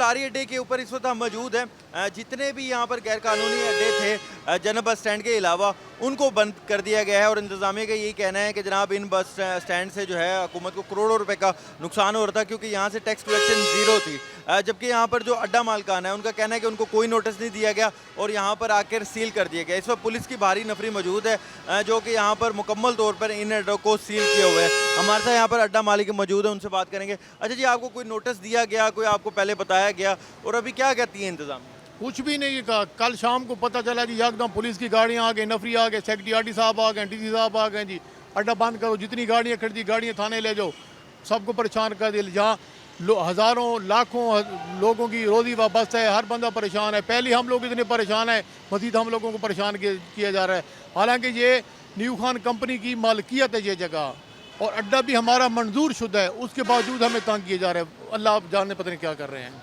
सलारी अड्डे के ऊपर इस वक्त हम मौजूद हैं। जितने भी यहाँ पर गैरकानूनी अड्डे थे जनरल बस स्टैंड के अलावा उनको बंद कर दिया गया है और इंतज़ामिया का यही कहना है कि जनाब इन बस स्टैंड से जो है हुकूमत को करोड़ों रुपए का नुकसान हो रहा था, क्योंकि यहाँ से टैक्स कलेक्शन ज़ीरो थी। जबकि यहाँ पर जो अड्डा मालकान है उनका कहना है कि उनको कोई नोटिस नहीं दिया गया और यहाँ पर आकर सील कर दिया गया। इस वक्त पुलिस की भारी नफरी मौजूद है जो कि यहाँ पर मुकम्मल तौर पर इन अड्डों को सील किए हुए है। हमारे साथ यहाँ पर अड्डा मालिक मौजूद है, उनसे बात करेंगे। अच्छा जी, आपको कोई नोटिस दिया गया, कोई आपको पहले बताया गया और अभी क्या कहती है इंतजाम? कुछ भी नहीं कहा। कल शाम को पता चला जी एकदम पुलिस की गाड़ियाँ आ गई, नफरी आ गए, सेक्रेटरी साहब आ गए, डीसी साहब आ गए जी, अड्डा बंद करो, जितनी गाड़ियाँ खड़ी थी गाड़ियाँ थाने ले जाओ, सबको परेशान कर दिया। जहाँ हज़ारों लाखों लोगों की रोज़ी वाबस्त है, हर बंदा परेशान है। पहले हम लोग इतने परेशान है, मज़ीद हम लोगों को परेशान किया जा रहा है। हालांकि ये न्यू खान कंपनी की मालकियत है ये जगह, और अड्डा भी हमारा मंजूर शुदा है, उसके बावजूद हमें तंग किए जा रहे हैं। अल्लाह जाने पता नहीं क्या कर रहे हैं।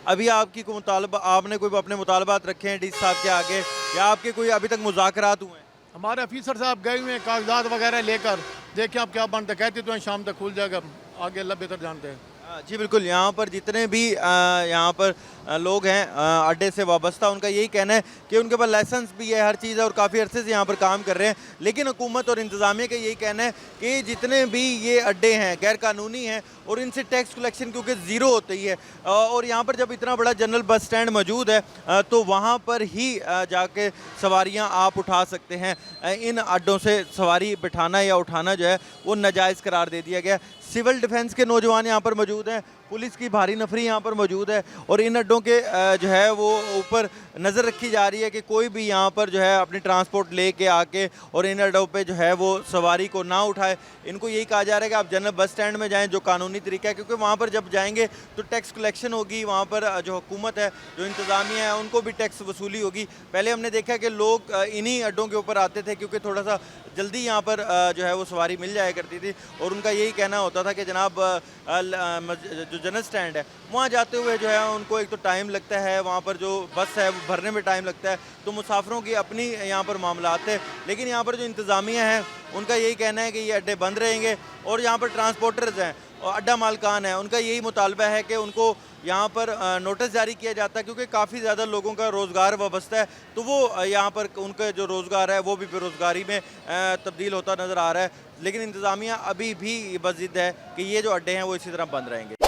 अभी आपकी कोई मुतालबा, आपने कोई अपने मुतालबात रखे हैं डीसी साहब के आगे, या आपके कोई अभी तक मुज़ाकरात हुए हैं? हमारे ऑफिसर साहब गए हुए हैं कागजात वगैरह लेकर, देखें आप क्या बनता, कहते तो हैं शाम तक खुल जाएगा, आगे अल्लाह बेहतर जानते हैं। जी बिल्कुल, यहाँ पर जितने भी यहाँ पर लोग हैं अड्डे से वाबस्ता, उनका यही कहना है कि उनके पास लाइसेंस भी है, हर चीज़ है और काफ़ी अरसे से यहाँ पर काम कर रहे हैं। लेकिन हुकूमत और इंतज़ामिया का यही कहना है कि जितने भी ये अड्डे हैं गैर कानूनी हैं और इनसे टैक्स कलेक्शन क्योंकि ज़ीरो होती है, और यहाँ पर जब इतना बड़ा जनरल बस स्टैंड मौजूद है तो वहाँ पर ही जाके सवारियाँ आप उठा सकते हैं। इन अड्डों से सवारी बिठाना या उठाना जो है वो नाजायज़ करार दे दिया गया। सिविल डिफेंस के नौजवान यहाँ पर मौजूद हैं, पुलिस की भारी नफरी यहाँ पर मौजूद है और इन अड्डों के जो है वो ऊपर नज़र रखी जा रही है कि कोई भी यहाँ पर जो है अपनी ट्रांसपोर्ट लेके आके और इन अड्डों पे जो है वो सवारी को ना उठाए। इनको यही कहा जा रहा है कि आप जनरल बस स्टैंड में जाएं, जो कानूनी तरीका है, क्योंकि वहाँ पर जब जाएंगे तो टैक्स कलेक्शन होगी, वहाँ पर जो हुकूमत है, जो इंतज़ामिया है, उनको भी टैक्स वसूली होगी। पहले हमने देखा कि लोग इन्हीं अड्डों के ऊपर आते थे क्योंकि थोड़ा सा जल्दी यहाँ पर जो है वो सवारी मिल जाया करती थी और उनका यही कहना होता था कि जनाब जो जनरल स्टैंड है वहाँ जाते हुए जो है उनको एक तो टाइम लगता है, वहाँ पर जो बस है वो भरने में टाइम लगता है, तो मुसाफिरों की अपनी यहाँ पर मामलात है। लेकिन यहाँ पर जो इंतज़ामिया है उनका यही कहना है कि ये अड्डे बंद रहेंगे और यहाँ पर ट्रांसपोर्टर्स हैं और अड्डा मालकान है, उनका यही मुतालबा है कि उनको यहाँ पर नोटिस जारी किया जाता है, क्योंकि काफ़ी ज़्यादा लोगों का रोज़गार वाबस्ता है, तो वो यहाँ पर उनका जो रोज़गार है वो भी बेरोज़गारी में तब्दील होता नज़र आ रहा है। लेकिन इंतज़ामिया अभी भी बस ज़िद है कि ये जो अड्डे हैं वो इसी तरह बंद रहेंगे।